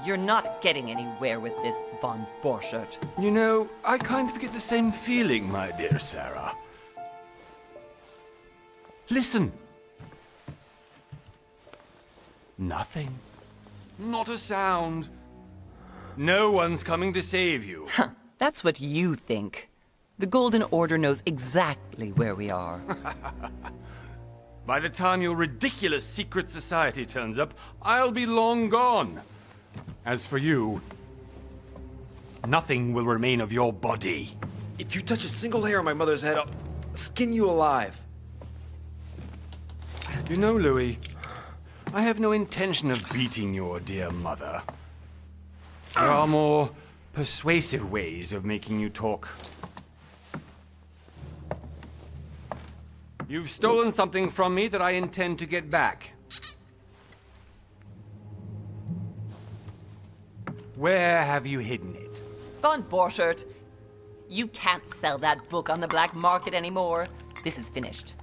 You're not getting anywhere with this, von Borchert. You know, I kind of get the same feeling, my dear Sarah. Listen. Nothing. Not a sound. No one's coming to save you. Huh, that's what you think. The Golden Order knows exactly where we are. By the time your ridiculous secret society turns up, I'll be long gone. As for you, nothing will remain of your body. If you touch a single hair on my mother's head, I'll skin you alive. You know, Louis, I have no intention of beating your dear mother. There are more persuasive ways of making you talk. You've stolen something from me that I intend to get back. Where have you hidden it? Von Borchert, you can't sell that book on the black market anymore. This is finished.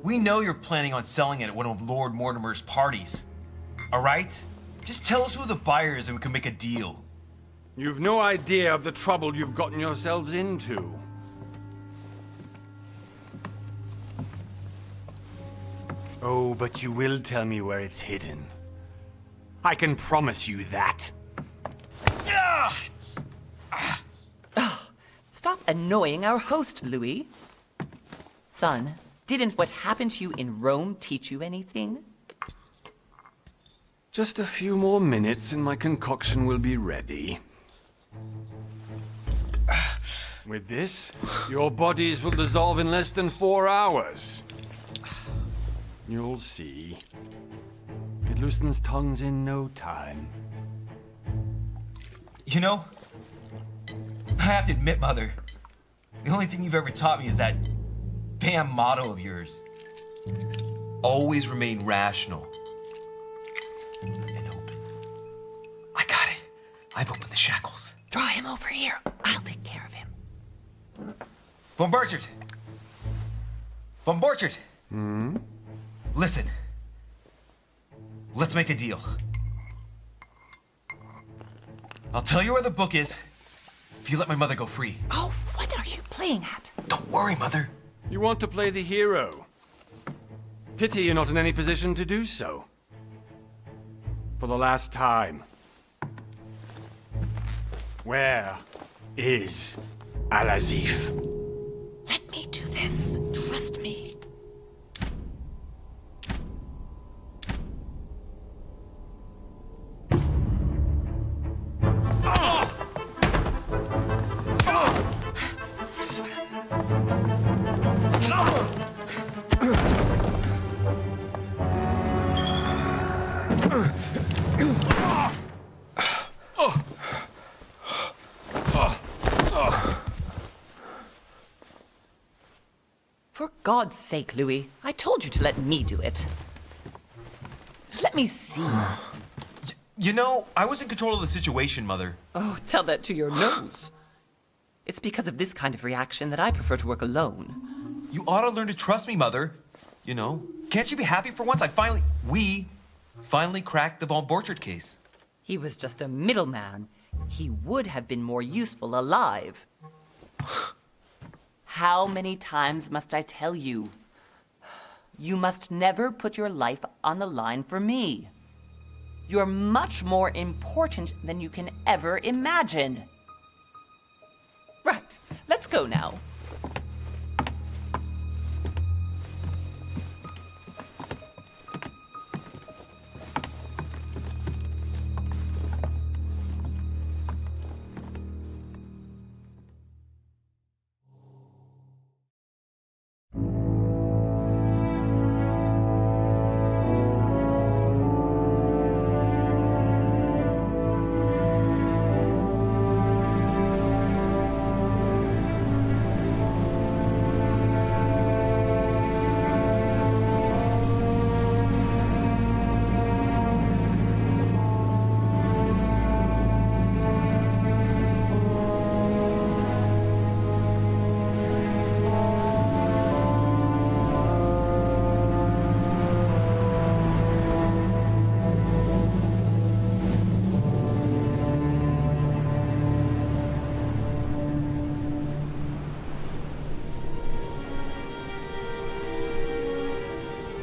We know you're planning on selling it at one of Lord Mortimer's parties. All right? Just tell us who the buyer is and we can make a deal. You've no idea of the trouble you've gotten yourselves into. Oh, but you will tell me where it's hidden. I can promise you that. Stop annoying our host, Louis. Son, didn't what happened to you in Rome teach you anything? Just a few more minutes and my concoction will be ready. With this, your bodies will dissolve in less than 4 hours. You'll see. It loosens tongues in no time. You know, I have to admit, Mother, the only thing you've ever taught me is that damn motto of yours. Always remain rational. And open. I got it. I've opened the shackles. Draw him over here. I'll take care of him. Von Borchert! Von Borchert! Listen. Let's make a deal. I'll tell you where the book is if you let my mother go free. Oh, what are you playing at? Don't worry, Mother. You want to play the hero. Pity you're not in any position to do so. For the last time. Where is Al-Azif? Let me do this. Trust me. For God's sake, Louis, I told you to let me do it. Let me see. You know, I was in control of the situation, Mother. Oh, tell that to your nose. It's because of this kind of reaction that I prefer to work alone. You ought to learn to trust me, Mother. You know, can't you be happy for once? We finally cracked the Von Borchert case. He was just a middleman. He would have been more useful alive. How many times must I tell you? You must never put your life on the line for me. You're much more important than you can ever imagine. Right, let's go now.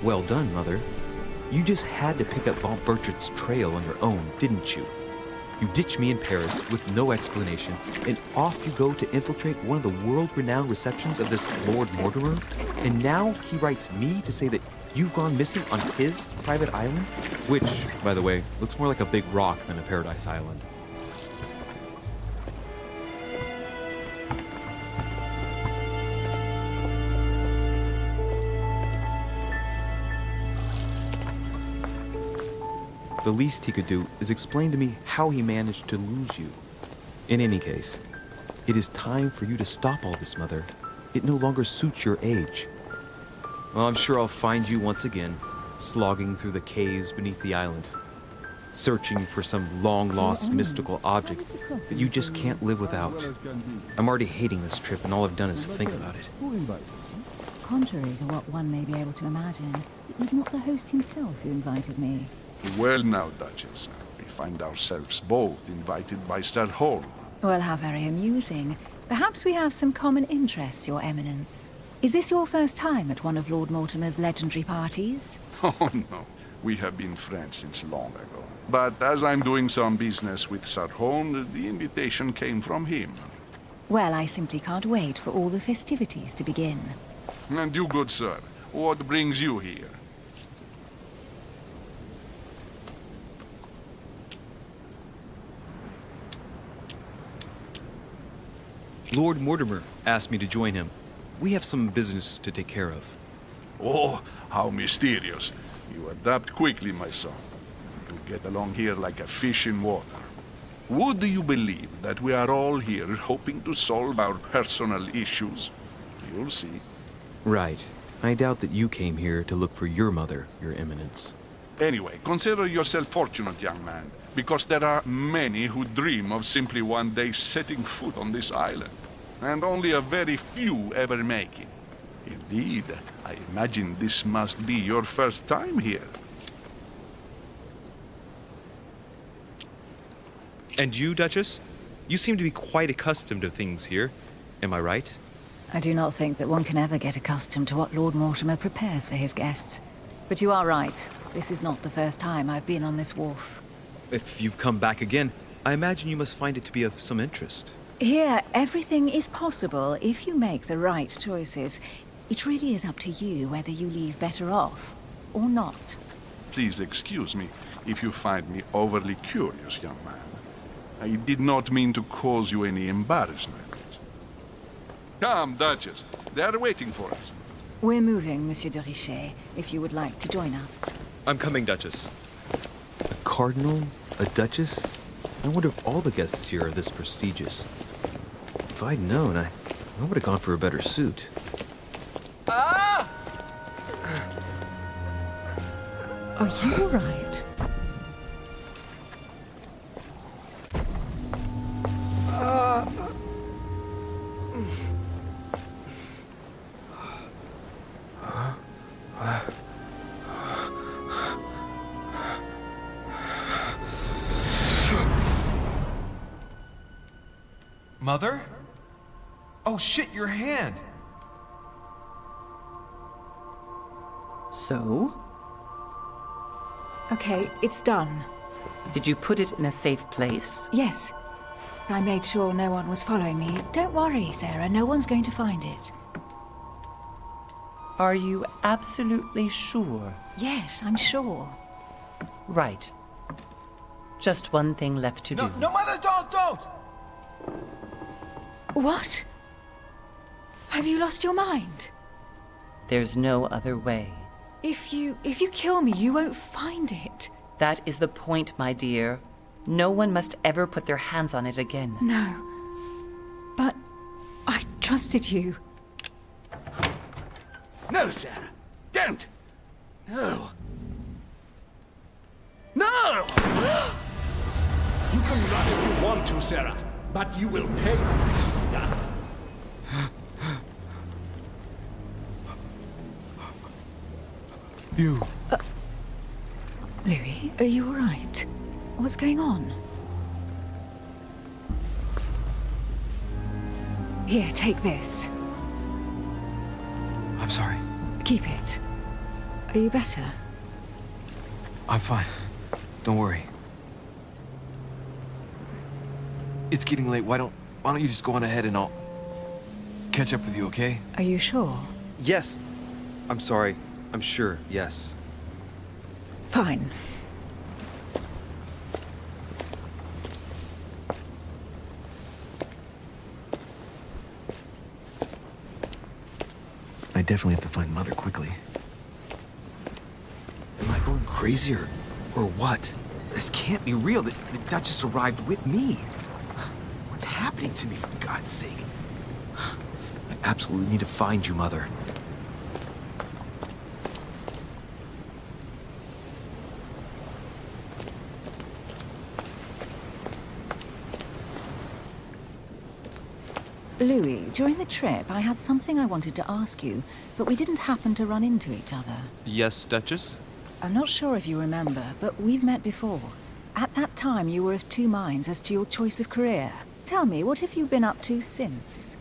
Well done, Mother. You just had to pick up Von Burchard's trail on your own, didn't you? You ditched me in Paris with no explanation, and off you go to infiltrate one of the world-renowned receptions of this Lord Mortimer? And now he writes me to say that you've gone missing on his private island? Which, by the way, looks more like a big rock than a paradise island. The least he could do is explain to me how he managed to lose you. In any case, it is time for you to stop all this, Mother. It no longer suits your age. Well, I'm sure I'll find you once again, slogging through the caves beneath the island, searching for some long-lost mystical object that you just can't live without. I'm already hating this trip, and all I've done is think about it. Contrary to what one may be able to imagine, it was not the host himself who invited me. Well now, Duchess, we find ourselves both invited by Sir Holm. Well, how very amusing. Perhaps we have some common interests, Your Eminence. Is this your first time at one of Lord Mortimer's legendary parties? Oh no, we have been friends since long ago. But as I'm doing some business with Sir Holm, the invitation came from him. Well, I simply can't wait for all the festivities to begin. And you, good sir, what brings you here? Lord Mortimer asked me to join him. We have some business to take care of. Oh, how mysterious. You adapt quickly, my son. You get along here like a fish in water. Would you believe that we are all here hoping to solve our personal issues? You'll see. Right. I doubt that you came here to look for your mother, Your Eminence. Anyway, consider yourself fortunate, young man, because there are many who dream of simply one day setting foot on this island, and only a very few ever make it. Indeed, I imagine this must be your first time here. And you, Duchess? You seem to be quite accustomed to things here. Am I right? I do not think that one can ever get accustomed to what Lord Mortimer prepares for his guests. But you are right. This is not the first time I've been on this wharf. If you've come back again, I imagine you must find it to be of some interest. Here, everything is possible if you make the right choices. It really is up to you whether you leave better off or not. Please excuse me if you find me overly curious, young man. I did not mean to cause you any embarrassment. Come, Duchess. They are waiting for us. We're moving, Monsieur de Richet, if you would like to join us. I'm coming, Duchess. A cardinal? A duchess? I wonder if all the guests here are this prestigious. If I'd known, I would have gone for a better suit. Ah! Are you all right? Mother? Oh shit, your hand! So? Okay, it's done. Did you put it in a safe place? Yes. I made sure no one was following me. Don't worry, Sarah. No one's going to find it. Are you absolutely sure? Yes, I'm sure. Right. Just one thing left to do. No, Mother, don't! What? Have you lost your mind? There's no other way. If you kill me, you won't find it. That is the point, my dear. No one must ever put their hands on it again. No. But I trusted you. No, Sarah. Don't. No. No! You can run if you want to, Sarah, but you will pay. You. Louis, are you all right? What's going on? Here, take this. I'm sorry. Keep it. Are you better? I'm fine. Don't worry. It's getting late. Why don't you just go on ahead and I'll catch up with you, okay? Are you sure? Yes. I'm sorry. I'm sure, yes. Fine. I definitely have to find Mother quickly. Am I going crazy or what? This can't be real. The Duchess arrived with me. What's happening to me, for God's sake? I absolutely need to find you, Mother. Louis, during the trip, I had something I wanted to ask you, but we didn't happen to run into each other. Yes, Duchess? I'm not sure if you remember, but we've met before. At that time, you were of two minds as to your choice of career. Tell me, what have you been up to since?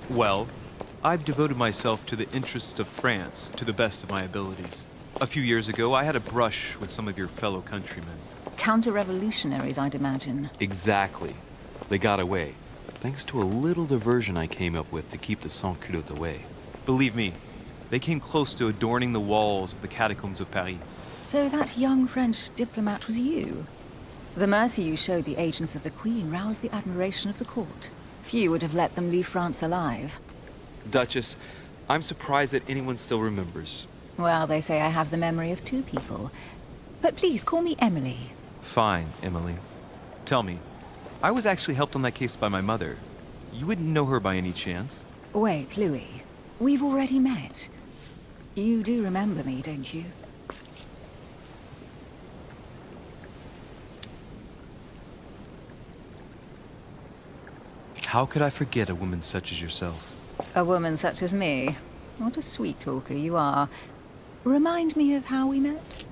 Well, I've devoted myself to the interests of France to the best of my abilities. A few years ago, I had a brush with some of your fellow countrymen. Counter-revolutionaries, I'd imagine. Exactly. They got away, thanks to a little diversion I came up with to keep the sans-culottes away. Believe me, they came close to adorning the walls of the catacombs of Paris. So that young French diplomat was you? The mercy you showed the agents of the Queen roused the admiration of the court. Few would have let them leave France alive. Duchess, I'm surprised that anyone still remembers. Well, they say I have the memory of two people. But please, call me Emily. Fine, Emily. Tell me, I was actually helped on that case by my mother. You wouldn't know her by any chance? Wait, Louis. We've already met. You do remember me, don't you? How could I forget a woman such as yourself? A woman such as me? What a sweet talker you are. Remind me of how we met?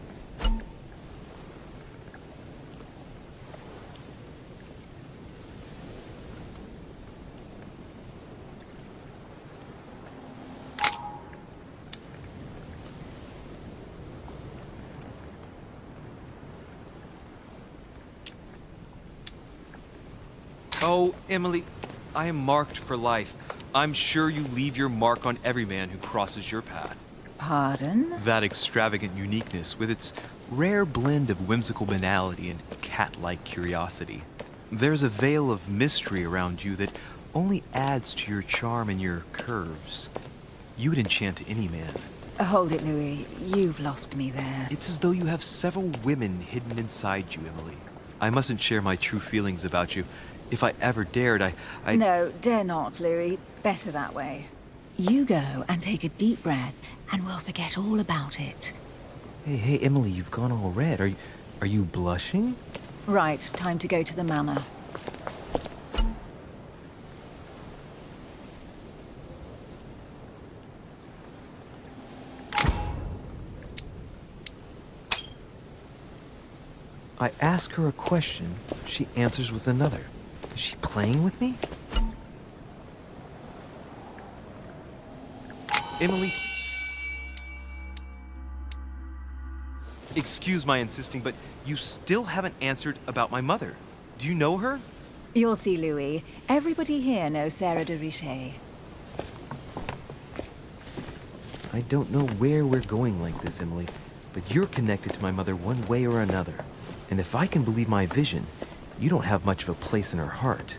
Oh, Emily, I am marked for life. I'm sure you leave your mark on every man who crosses your path. Pardon? That extravagant uniqueness, with its rare blend of whimsical banality and cat-like curiosity. There's a veil of mystery around you that only adds to your charm and your curves. You would enchant any man. Hold it, Louis. You've lost me there. It's as though you have several women hidden inside you, Emily. I mustn't share my true feelings about you. If I ever dared, I... No, dare not, Louis. Better that way. You go and take a deep breath, and we'll forget all about it. Hey, Emily, you've gone all red. Are you blushing? Right, time to go to the manor. I ask her a question, she answers with another. Is she playing with me? Emily... Excuse my insisting, but you still haven't answered about my mother. Do you know her? You'll see, Louis. Everybody here knows Sarah de Richet. I don't know where we're going like this, Emily, but you're connected to my mother one way or another. And if I can believe my vision, you don't have much of a place in her heart.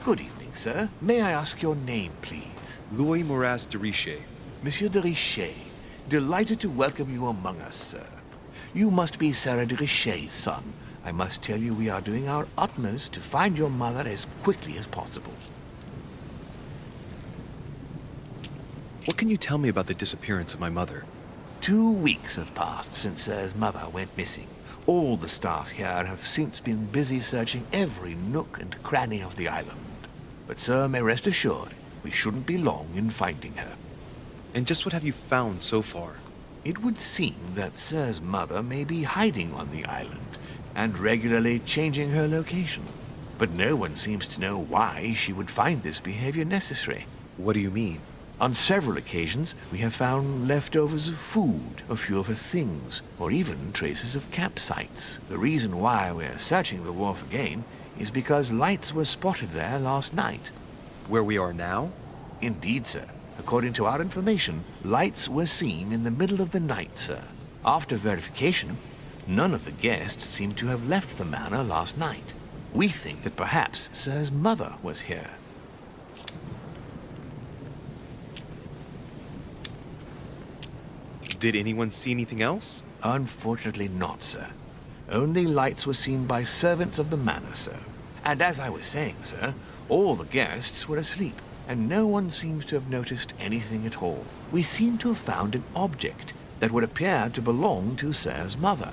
Good evening, sir. May I ask your name, please? Louis Moras de Richet. Monsieur de Richet. Delighted to welcome you among us, sir. You must be Sarah de Richet's son. I must tell you we are doing our utmost to find your mother as quickly as possible. What can you tell me about the disappearance of my mother? 2 weeks have passed since Sir's mother went missing. All the staff here have since been busy searching every nook and cranny of the island. But Sir may rest assured, we shouldn't be long in finding her. And just what have you found so far? It would seem that Sir's mother may be hiding on the island and regularly changing her location. But no one seems to know why she would find this behavior necessary. What do you mean? On several occasions, we have found leftovers of food, a few of her things, or even traces of campsites. The reason why we're searching the wharf again is because lights were spotted there last night. Where we are now? Indeed, sir. According to our information, lights were seen in the middle of the night, sir. After verification, none of the guests seem to have left the manor last night. We think that perhaps Sir's mother was here. Did anyone see anything else? Unfortunately not, sir. Only lights were seen by servants of the manor, sir. And as I was saying, sir, all the guests were asleep, and no one seems to have noticed anything at all. We seem to have found an object that would appear to belong to Sir's mother.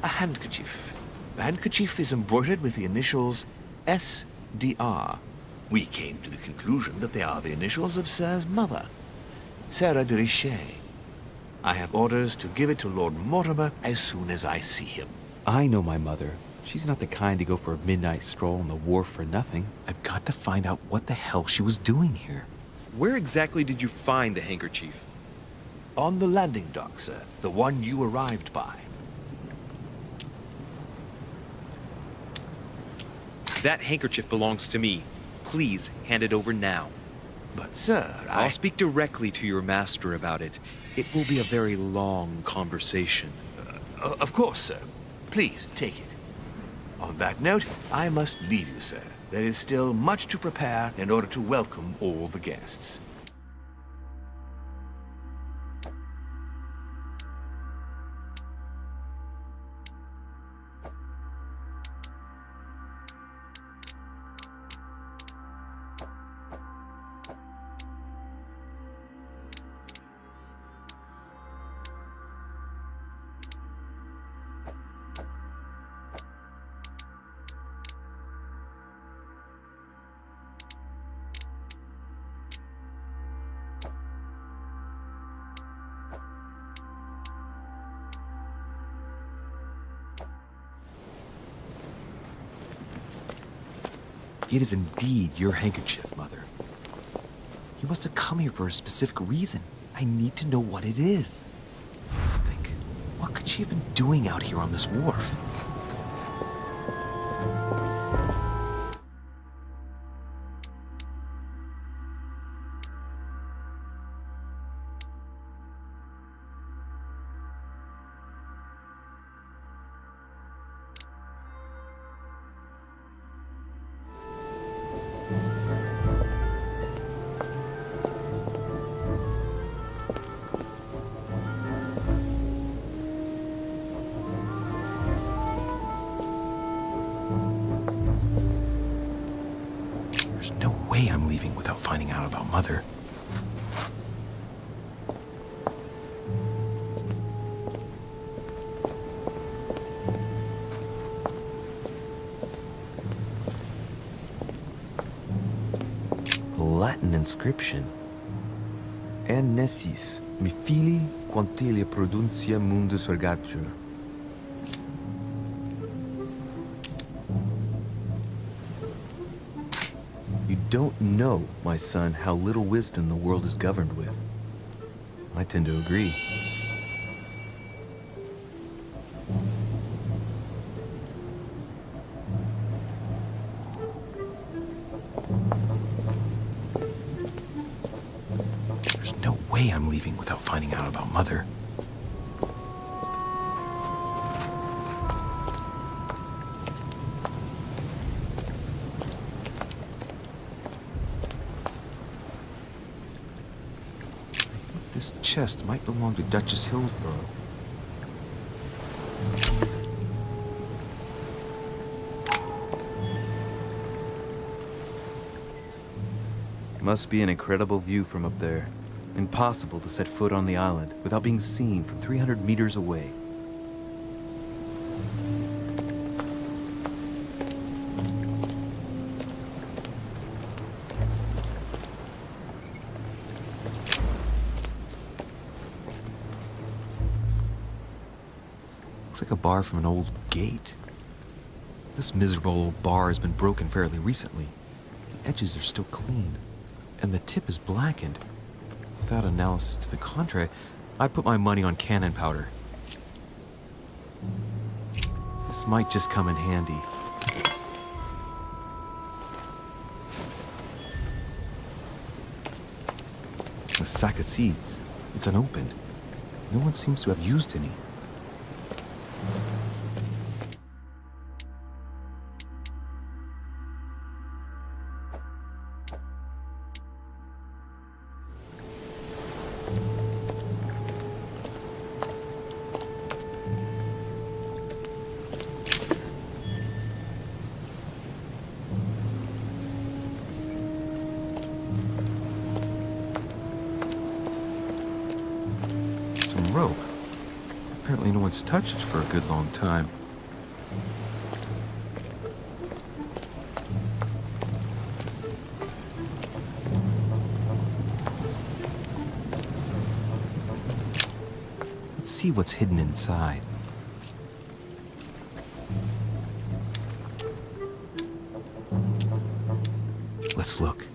A handkerchief. The handkerchief is embroidered with the initials S.D.R. We came to the conclusion that they are the initials of Sir's mother, Sarah de Richet. I have orders to give it to Lord Mortimer as soon as I see him. I know my mother. She's not the kind to go for a midnight stroll on the wharf for nothing. I've got to find out what the hell she was doing here. Where exactly did you find the handkerchief? On the landing dock, sir. The one you arrived by. That handkerchief belongs to me. Please hand it over now. But, sir, I'll speak directly to your master about it. It will be a very long conversation. Of course, sir. Please, take it. On that note, I must leave you, sir. There is still much to prepare in order to welcome all the guests. It is indeed your handkerchief, Mother. You must have come here for a specific reason. I need to know what it is. Let's think. What could she have been doing out here on this wharf? There's no way I'm leaving without finding out about Mother. A Latin inscription. En nessis, mi fili, quantilia produncia mundus ergatur. You don't know, my son, how little wisdom the world is governed with. I tend to agree. There's no way I'm leaving without finding out about Mother. This chest might belong to Duchess Hillsborough. Must be an incredible view from up there. Impossible to set foot on the island without being seen from 300 meters away. Looks like a bar from an old gate. This miserable old bar has been broken fairly recently. The edges are still clean, and the tip is blackened. Without analysis to the contrary, I put my money on cannon powder. This might just come in handy. A sack of seeds. It's unopened. No one seems to have used any. Rope. Apparently no one's touched it for a good long time. Let's see what's hidden inside. Let's look.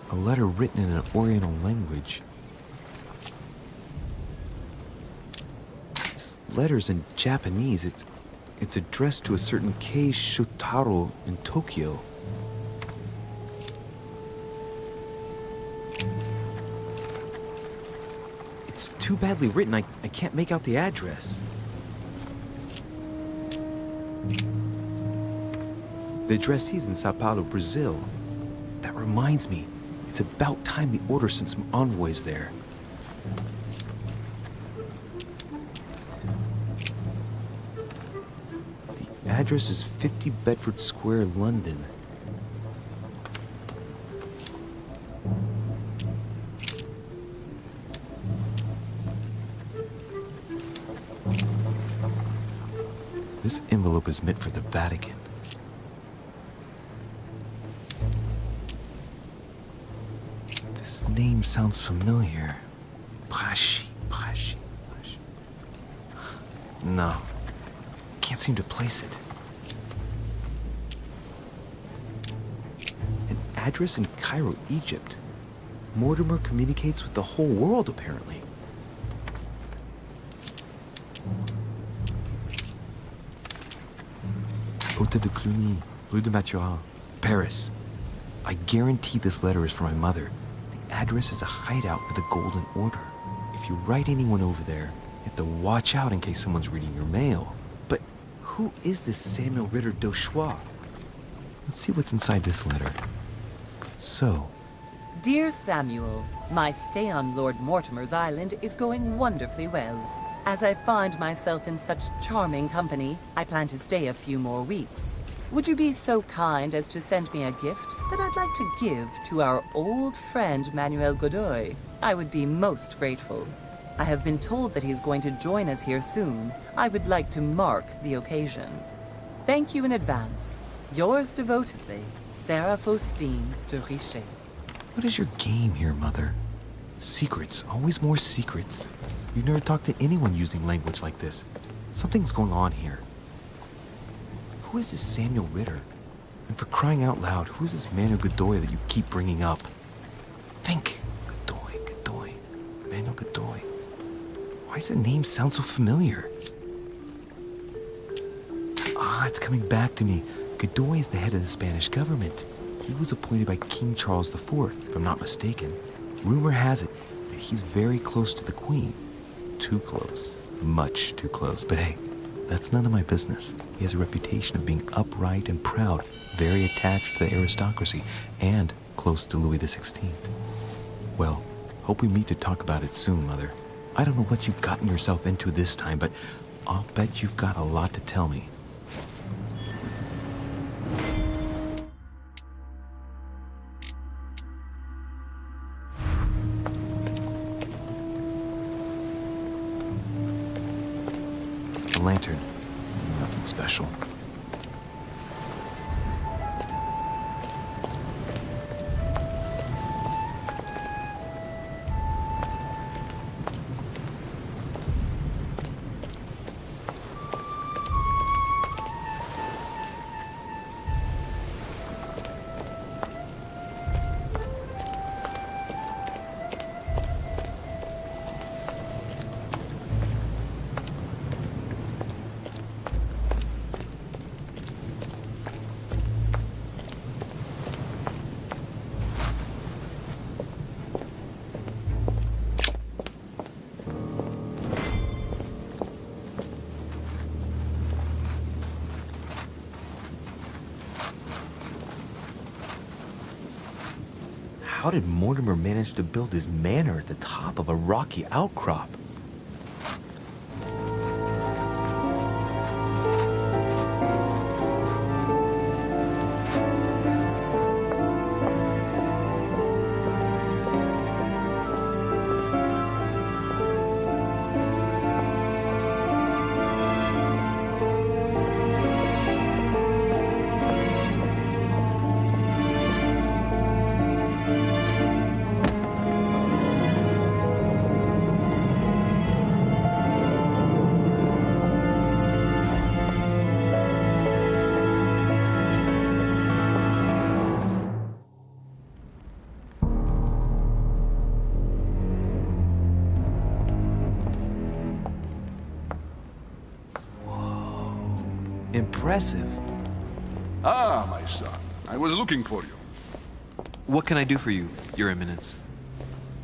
A letter written in an Oriental language. This letter's in Japanese. It's addressed to a certain Kei Shotaro in Tokyo. It's too badly written, I can't make out the address. The addressee's in Sao Paulo, Brazil. That reminds me, it's about time the Order sent some envoys there. The address is 50 Bedford Square, London. This envelope is meant for the Vatican. This name sounds familiar. Prashi. No, can't seem to place it. An address in Cairo, Egypt. Mortimer communicates with the whole world, apparently. Hôtel de Cluny, Rue de Mathurin, Paris. I guarantee this letter is for my mother. The address is a hideout for the Golden Order. If you write anyone over there, you have to watch out in case someone's reading your mail. But who is this Samuel Ritter d'Auchois? Let's see what's inside this letter. So, Dear Samuel, my stay on Lord Mortimer's island is going wonderfully well. As I find myself in such charming company, I plan to stay a few more weeks. Would you be so kind as to send me a gift that I'd like to give to our old friend Manuel Godoy? I would be most grateful. I have been told that he's going to join us here soon. I would like to mark the occasion. Thank you in advance. Yours devotedly, Sarah Faustine de Richet. what is your game here, Mother? Secrets, always more secrets. You've never talked to anyone using language like this. Something's going on here. Who is this Samuel Ritter? And for crying out loud, who is this Manuel Godoy that you keep bringing up? Think. Godoy. Manuel Godoy. Why does the name sound so familiar? Ah, it's coming back to me. Godoy is the head of the Spanish government. He was appointed by King Charles IV, if I'm not mistaken. Rumor has it that he's very close to the Queen. Too close. Much too close. But hey, that's none of my business. He has a reputation of being upright and proud, very attached to the aristocracy, and close to Louis XVI. Well, hope we meet to talk about it soon, Mother. I don't know what you've gotten yourself into this time, but I'll bet you've got a lot to tell me. The lantern. Nothing special. How did Mortimer manage to build his manor at the top of a rocky outcrop? Impressive. Ah, my son, I was looking for you. What can I do for you, Your Eminence?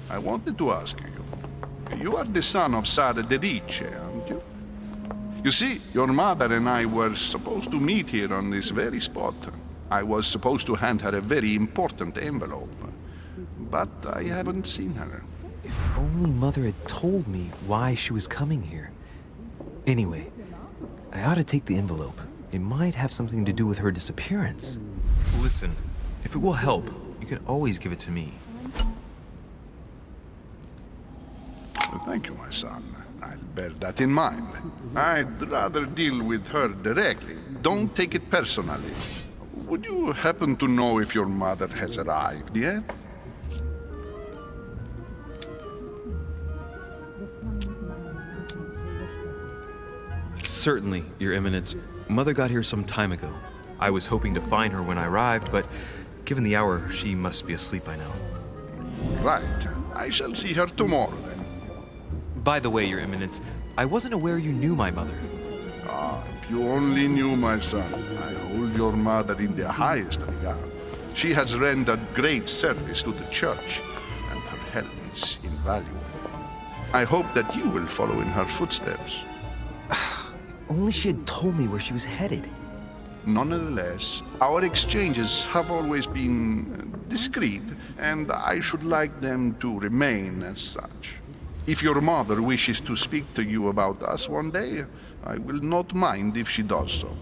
I wanted to ask you. You are the son of Sara de Riche, aren't you? You see, your mother and I were supposed to meet here on this very spot. I was supposed to hand her a very important envelope. But I haven't seen her. If only Mother had told me why she was coming here. Anyway, I ought to take the envelope. It might have something to do with her disappearance. Listen, if it will help, you can always give it to me. Thank you, my son. I'll bear that in mind. I'd rather deal with her directly. Don't take it personally. Would you happen to know if your mother has arrived yet? Certainly, Your Eminence. Mother got here some time ago. I was hoping to find her when I arrived, but given the hour, she must be asleep by now. Right. I shall see her tomorrow, then. By the way, Your Eminence, I wasn't aware you knew my mother. Ah, if you only knew, my son. I hold your mother in the highest regard. She has rendered great service to the church, and her help is invaluable. I hope that you will follow in her footsteps. Only she had told me where she was headed. Nonetheless, our exchanges have always been discreet, and I should like them to remain as such. If your mother wishes to speak to you about us one day, I will not mind if she does so.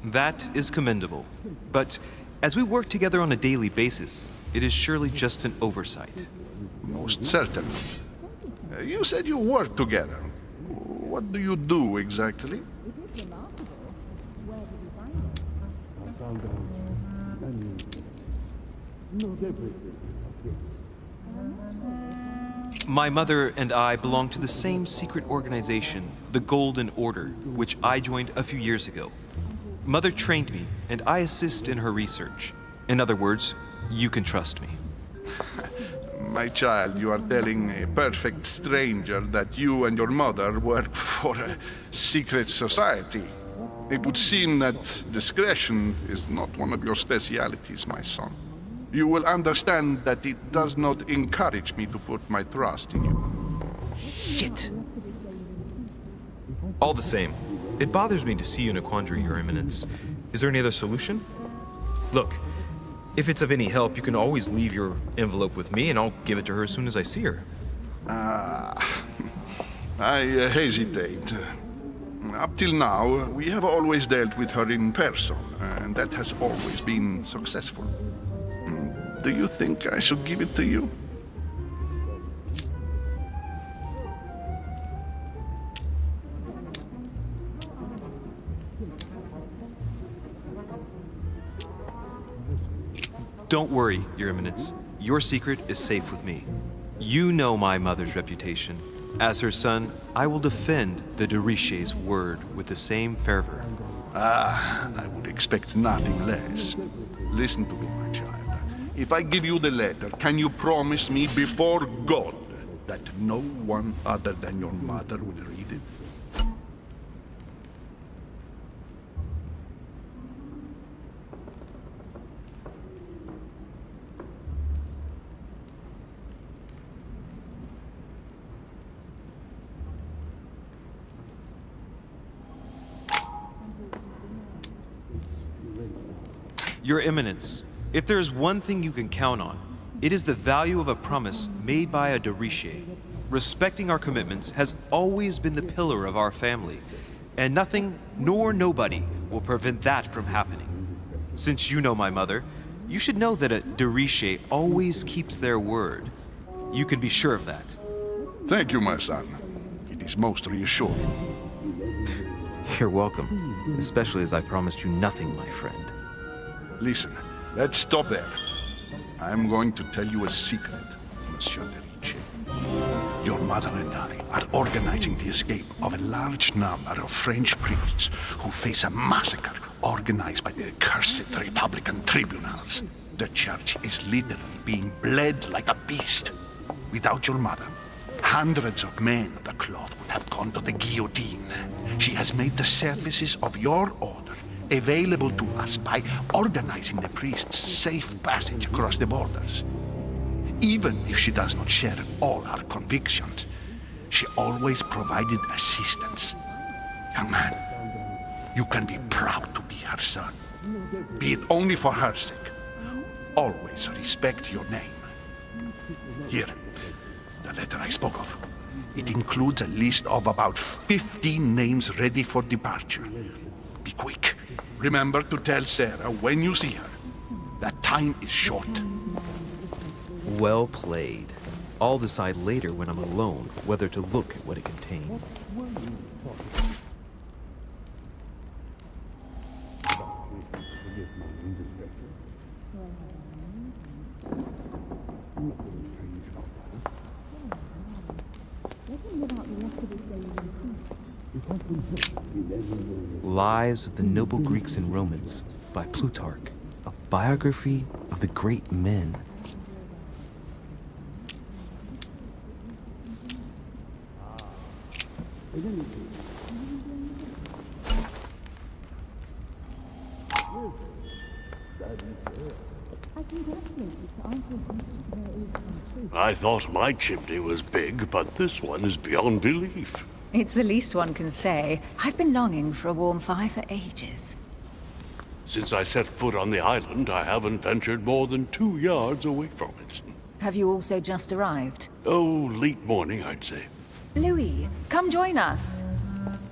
That is commendable. But as we work together on a daily basis, it is surely just an oversight. Most certainly. You said you work together. What do you do exactly? My mother and I belong to the same secret organization, the Golden Order, which I joined a few years ago. Mother trained me, and I assist in her research. In other words, you can trust me. My child, you are telling a perfect stranger that you and your mother work for a secret society. It would seem that discretion is not one of your specialities, my son. You will understand that it does not encourage me to put my trust in you. Shit! All the same, it bothers me to see you in a quandary, Your Eminence. Is there any other solution? Look, if it's of any help, you can always leave your envelope with me, and I'll give it to her as soon as I see her. I hesitate. Up till now, we have always dealt with her in person, and that has always been successful. Do you think I should give it to you? Don't worry, Your Eminence. Your secret is safe with me. You know my mother's reputation. As her son, I will defend the de Riche's word with the same fervor. I would expect nothing less. Listen to me, my child. If I give you the letter, can you promise me before God that no one other than your mother will read it? Your Eminence, if there is one thing you can count on, it is the value of a promise made by a de Riche. Respecting our commitments has always been the pillar of our family, and nothing nor nobody will prevent that from happening. Since you know my mother, you should know that a de Riche always keeps their word. You can be sure of that. Thank you, my son. It is most reassuring. You're welcome, especially as I promised you nothing, my friend. Listen, let's stop there. I'm going to tell you a secret, Monsieur de Riche. Your mother and I are organizing the escape of a large number of French priests who face a massacre organized by the accursed Republican tribunals. The church is literally being bled like a beast. Without your mother, hundreds of men of the cloth would have gone to the guillotine. She has made the services of your order available to us by organizing the priest's safe passage across the borders. Even if she does not share all our convictions, she always provided assistance. Young man, you can be proud to be her son. Be it only for her sake. Always respect your name. Here, the letter I spoke of. It includes a list of about 15 names ready for departure. Be quick. Remember to tell Sarah when you see her that time is short. Well played. I'll decide later when I'm alone whether to look at what it contains. Lives of the Noble Greeks and Romans by Plutarch, a biography of the great men. I thought my chimney was big, but this one is beyond belief. It's the least one can say. I've been longing for a warm fire for ages. Since I set foot on the island, I haven't ventured more than 2 yards away from it. Have you also just arrived? Oh, late morning, I'd say. Louis, come join us.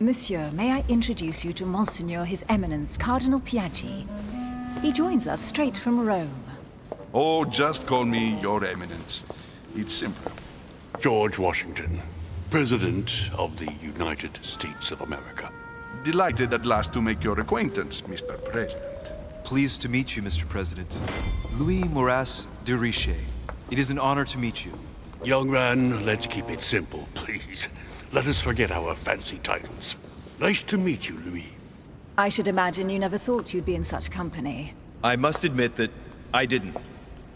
Monsieur, may I introduce you to Monseigneur His Eminence, Cardinal Piaggi. He joins us straight from Rome. Oh, just call me Your Eminence. It's simple. George Washington, President of the United States of America. Delighted at last to make your acquaintance, Mr. President. Pleased to meet you, Mr. President. Louis Moras de Riche. It is an honor to meet you. Young man, let's keep it simple, please. Let us forget our fancy titles. Nice to meet you, Louis. I should imagine you never thought you'd be in such company. I must admit that I didn't.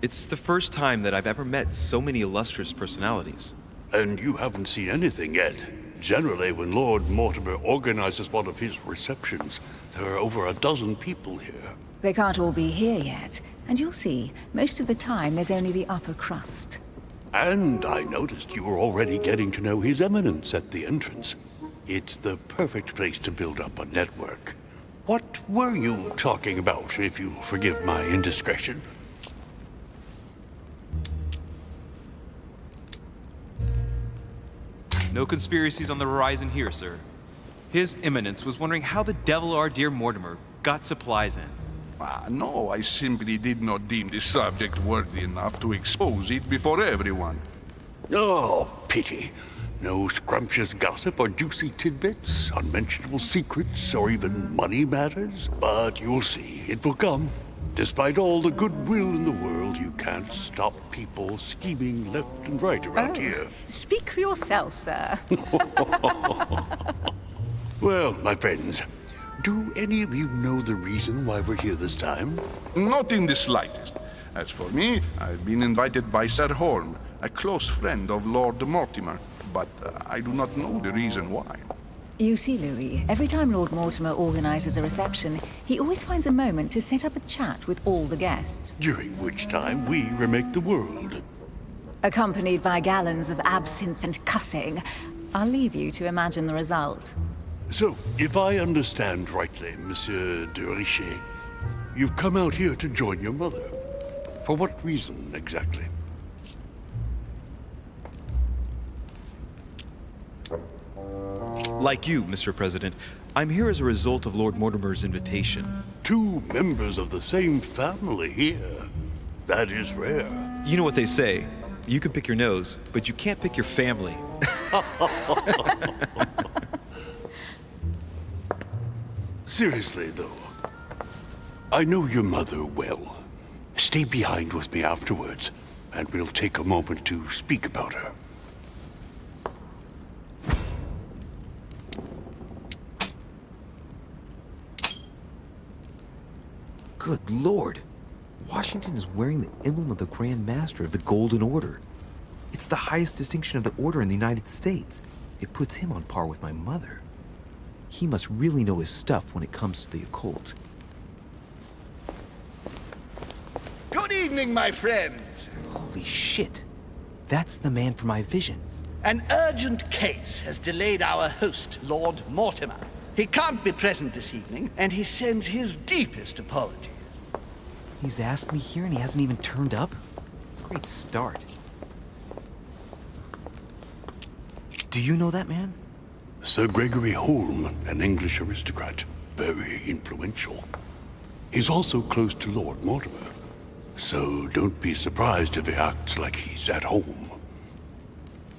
It's the first time that I've ever met so many illustrious personalities. And you haven't seen anything yet. Generally, when Lord Mortimer organizes one of his receptions, there are over a dozen people here. They can't all be here yet, and you'll see, most of the time there's only the upper crust. And I noticed you were already getting to know His Eminence at the entrance. It's the perfect place to build up a network. What were you talking about, if you forgive my indiscretion? No conspiracies on the horizon here, sir. His Eminence was wondering how the devil our dear Mortimer got supplies in. No, I simply did not deem this subject worthy enough to expose it before everyone. Oh, pity. No scrumptious gossip or juicy tidbits, unmentionable secrets, or even money matters. But you'll see, it will come. Despite all the goodwill in the world, you can't stop people scheming left and right around here. Speak for yourself, sir. Well, my friends, do any of you know the reason why we're here this time? Not in the slightest. As for me, I've been invited by Sir Horn, a close friend of Lord Mortimer, but I do not know the reason why. You see, Louis, every time Lord Mortimer organizes a reception, he always finds a moment to set up a chat with all the guests. During which time we remake the world. Accompanied by gallons of absinthe and cussing. I'll leave you to imagine the result. So, if I understand rightly, Monsieur de Riche, you've come out here to join your mother. For what reason, exactly? Like you, Mr. President, I'm here as a result of Lord Mortimer's invitation. 2 members of the same family here. That is rare. You know what they say. You can pick your nose, but you can't pick your family. Seriously, though, I know your mother well. Stay behind with me afterwards, and we'll take a moment to speak about her. Good Lord! Washington is wearing the emblem of the Grand Master of the Golden Order. It's the highest distinction of the Order in the United States. It puts him on par with my mother. He must really know his stuff when it comes to the occult. evening, my friends. Holy shit. That's the man from my vision. An urgent case has delayed our host, Lord Mortimer. He can't be present this evening, and he sends his deepest apologies. He's asked me here and he hasn't even turned up? Great start. Do you know that man? Sir Gregory Holm, an English aristocrat. Very influential. He's also close to Lord Mortimer. So don't be surprised if he acts like he's at home.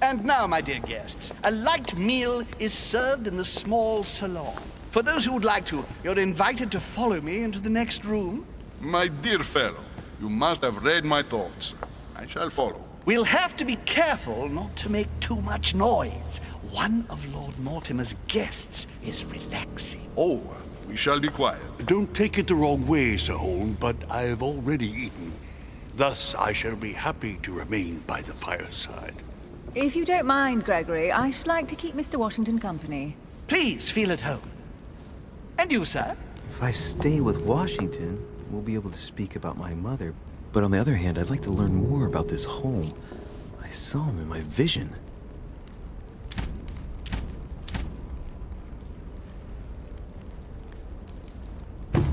And now, my dear guests, a light meal is served in the small salon. For those who would like to, you're invited to follow me into the next room. My dear fellow, you must have read my thoughts. I shall follow. We'll have to be careful not to make too much noise. One of Lord Mortimer's guests is relaxing. Oh, we shall be quiet. Don't take it the wrong way, Sir Holm, but I've already eaten. Thus, I shall be happy to remain by the fireside. If you don't mind, Gregory, I should like to keep Mr. Washington company. Please feel at home. And you, sir? If I stay with Washington, we'll be able to speak about my mother. But on the other hand, I'd like to learn more about this home. I saw him in my vision.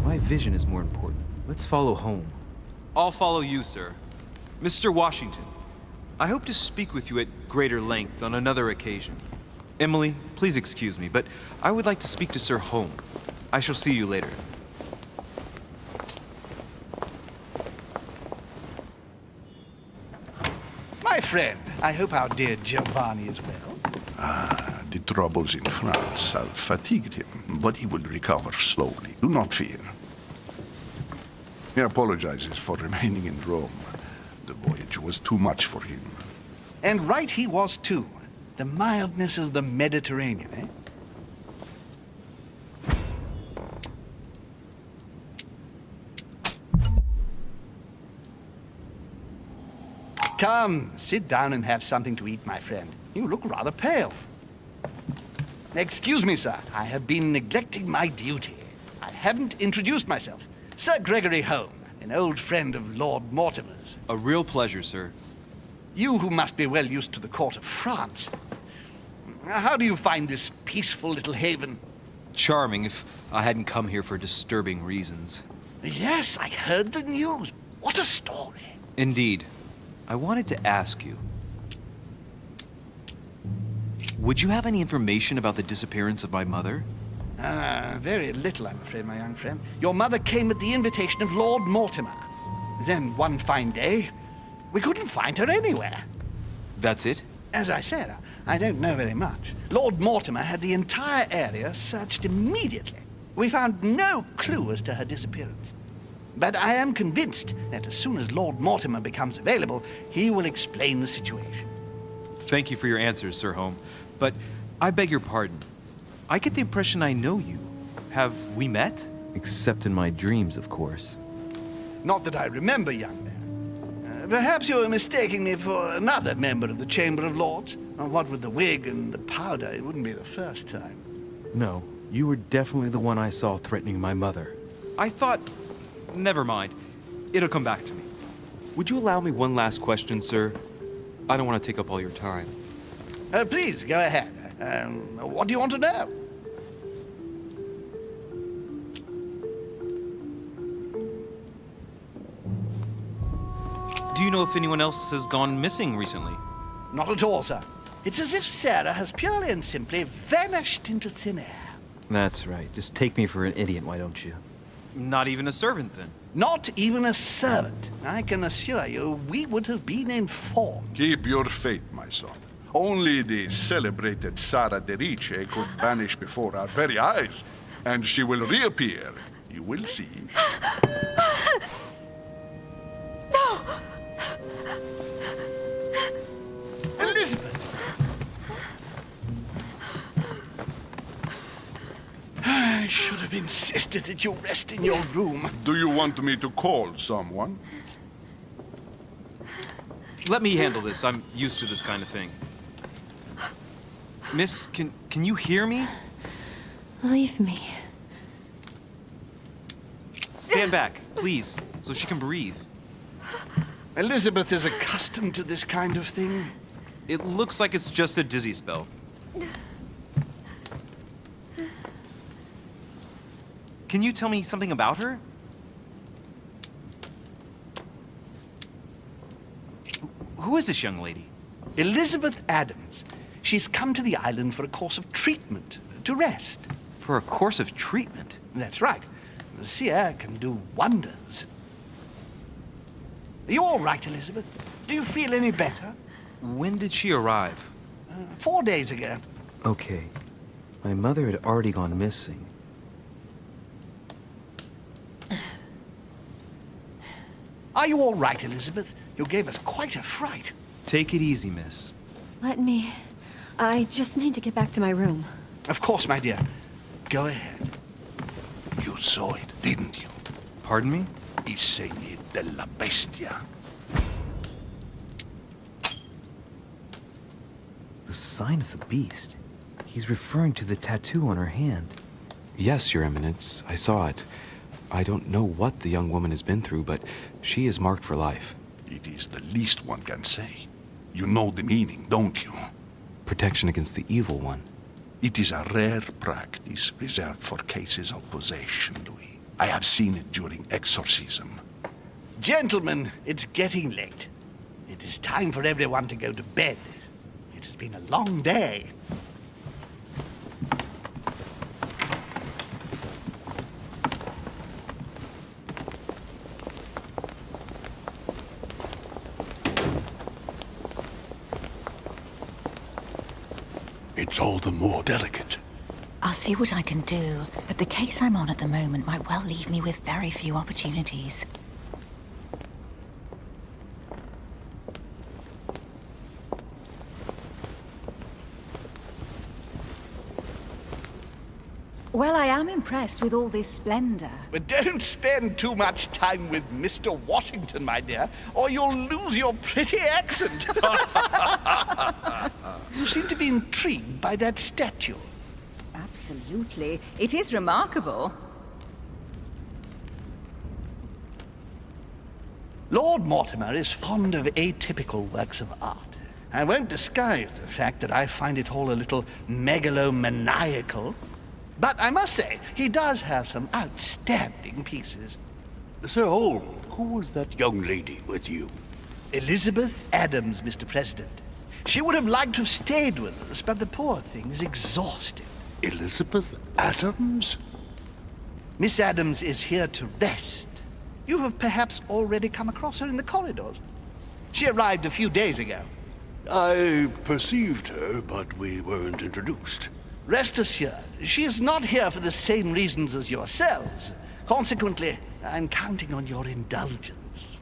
My vision is more important. Let's follow home. I'll follow you, sir. Mr. Washington, I hope to speak with you at greater length on another occasion. Emily, please excuse me, but I would like to speak to Sir Holm. I shall see you later. My friend, I hope our dear Giovanni is well. The troubles in France have fatigued him, but he will recover slowly. Do not fear. He apologizes for remaining in Rome. The voyage was too much for him. And right he was, too. The mildness of the Mediterranean, eh? Come, sit down and have something to eat, my friend. You look rather pale. Excuse me, sir. I have been neglecting my duty. I haven't introduced myself. Sir Gregory Holm, an old friend of Lord Mortimer's. A real pleasure, sir. You who must be well used to the court of France. How do you find this peaceful little haven? Charming if I hadn't come here for disturbing reasons. Yes, I heard the news. What a story. Indeed. I wanted to ask you. Would you have any information about the disappearance of my mother? Very little, I'm afraid, my young friend. Your mother came at the invitation of Lord Mortimer. Then, one fine day, we couldn't find her anywhere. That's it? As I said, I don't know very much. Lord Mortimer had the entire area searched immediately. We found no clue as to her disappearance. But I am convinced that as soon as Lord Mortimer becomes available, he will explain the situation. Thank you for your answers, Sir Holm. But I beg your pardon. I get the impression I know you. Have we met? Except in my dreams, of course. Not that I remember, young man. Perhaps you are mistaking me for another member of the Chamber of Lords. What with the wig and the powder, it wouldn't be the first time. No, you were definitely the one I saw threatening my mother. I thought... Never mind. It'll come back to me. Would you allow me one last question, sir? I don't want to take up all your time. Please, go ahead. What do you want to know? Do you know if anyone else has gone missing recently? Not at all, sir. It's as if Sarah has purely and simply vanished into thin air. That's right. Just take me for an idiot, why don't you? Not even a servant, then? Not even a servant. I can assure you, we would have been informed. Keep your faith, my son. Only the celebrated Sara de Rice could vanish before our very eyes, and she will reappear. You will see. No! Elizabeth! I should have insisted that you rest in your room. Do you want me to call someone? Let me handle this. I'm used to this kind of thing. Miss, can you hear me? Leave me. Stand back, please, so she can breathe. Elizabeth is accustomed to this kind of thing. It looks like it's just a dizzy spell. Can you tell me something about her? Who is this young lady? Elizabeth Adams. She's come to the island for a course of treatment, to rest. For a course of treatment? That's right. The sea air can do wonders. Are you all right, Elizabeth? Do you feel any better? When did she arrive? 4 days ago. Okay. My mother had already gone missing. Are you all right, Elizabeth? You gave us quite a fright. Take it easy, miss. Let me. I just need to get back to my room. Of course, my dear. Go ahead. You saw it, didn't you? Pardon me? I segni della bestia. The sign of the beast. He's referring to the tattoo on her hand. Yes, Your Eminence, I saw it. I don't know what the young woman has been through, but she is marked for life. It is the least one can say. You know the meaning, don't you? Protection against the evil one. It is a rare practice reserved for cases of possession, Louis. I have seen it during exorcism. Gentlemen, it's getting late. It is time for everyone to go to bed. It has been a long day. It's all the more delicate. I'll see what I can do, but the case I'm on at the moment might well leave me with very few opportunities. Well, I am impressed with all this splendor. But don't spend too much time with Mr. Washington, my dear, or you'll lose your pretty accent. You seem to be intrigued by that statue. Absolutely. It is remarkable. Lord Mortimer is fond of atypical works of art. I won't disguise the fact that I find it all a little megalomaniacal. But I must say, he does have some outstanding pieces. Sir Holm, who was that young lady with you? Elizabeth Adams, Mr. President. She would have liked to have stayed with us, but the poor thing is exhausted. Elizabeth Adams? Miss Adams is here to rest. You have perhaps already come across her in the corridors. She arrived a few days ago. I perceived her, but we weren't introduced. Rest assured, she is not here for the same reasons as yourselves. Consequently, I'm counting on your indulgence.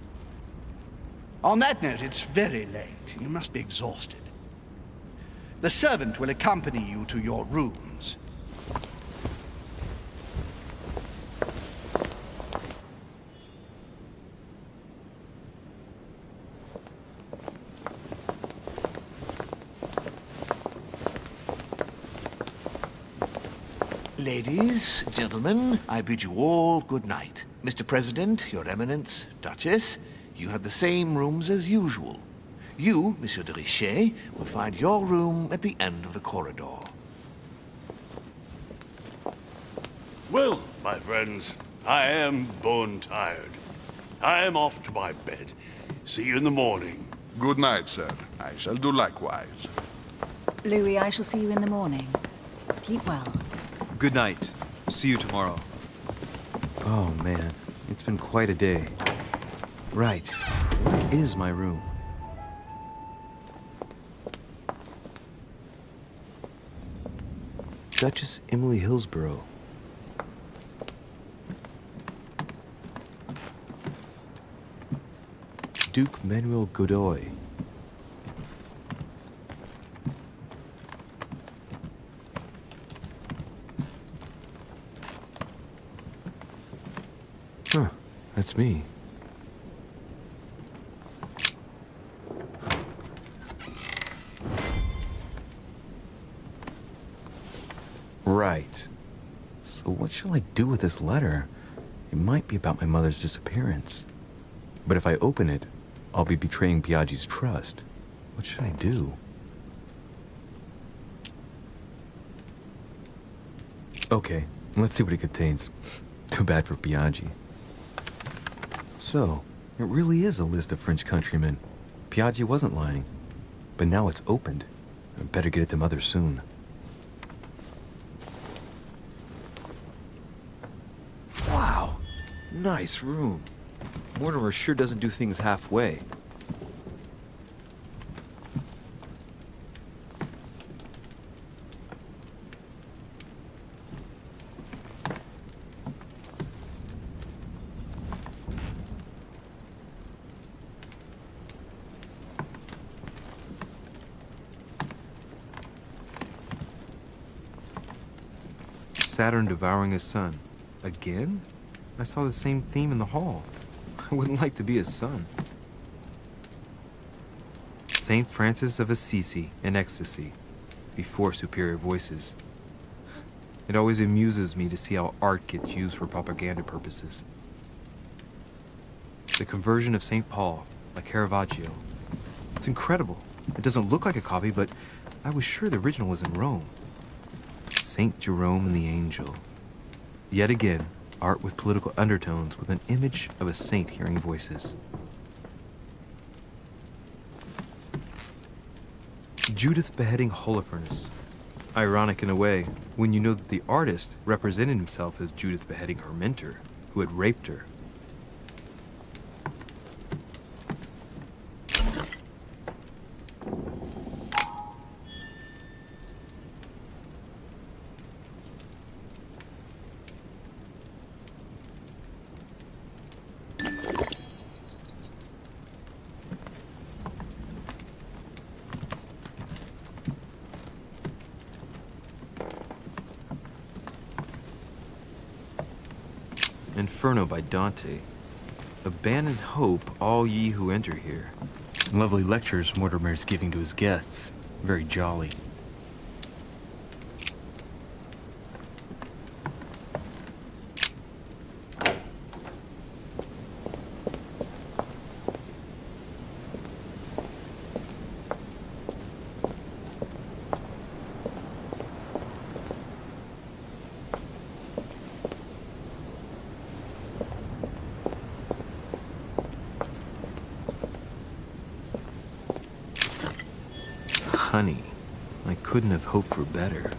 On that note, it's very late. You must be exhausted. The servant will accompany you to your rooms. Ladies, gentlemen, I bid you all good night. Mr. President, Your Eminence, Duchess, you have the same rooms as usual. You, Monsieur de Richet, will find your room at the end of the corridor. Well, my friends, I am bone tired. I am off to my bed. See you in the morning. Good night, sir. I shall do likewise. Louis, I shall see you in the morning. Sleep well. Good night. See you tomorrow. Oh man, it's been quite a day. Right, where is my room? Duchess Emily Hillsborough. Duke Manuel Godoy. Huh, that's me. Right. So what shall I do with this letter? It might be about my mother's disappearance. But if I open it, I'll be betraying Piaggi's trust. What should I do? Okay, let's see what it contains. Too bad for Piaggi. So, it really is a list of French countrymen. Piaggi wasn't lying. But now it's opened. I better get it to Mother soon. Wow! Nice room. Mortimer sure doesn't do things halfway. Saturn devouring his son. Again? I saw the same theme in the hall. I wouldn't like to be his son. Saint Francis of Assisi in ecstasy, before superior voices. It always amuses me to see how art gets used for propaganda purposes. The conversion of St. Paul, by Caravaggio. It's incredible. It doesn't look like a copy, but I was sure the original was in Rome. Saint Jerome and the Angel. Yet again, art with political undertones with an image of a saint hearing voices. Judith beheading Holofernes. Ironic in a way, when you know that the artist represented himself as Judith beheading her mentor, who had raped her. Inferno by Dante. Abandon hope, all ye who enter here. Lovely lectures Mortimer's giving to his guests. Very jolly. Honey, I couldn't have hoped for better.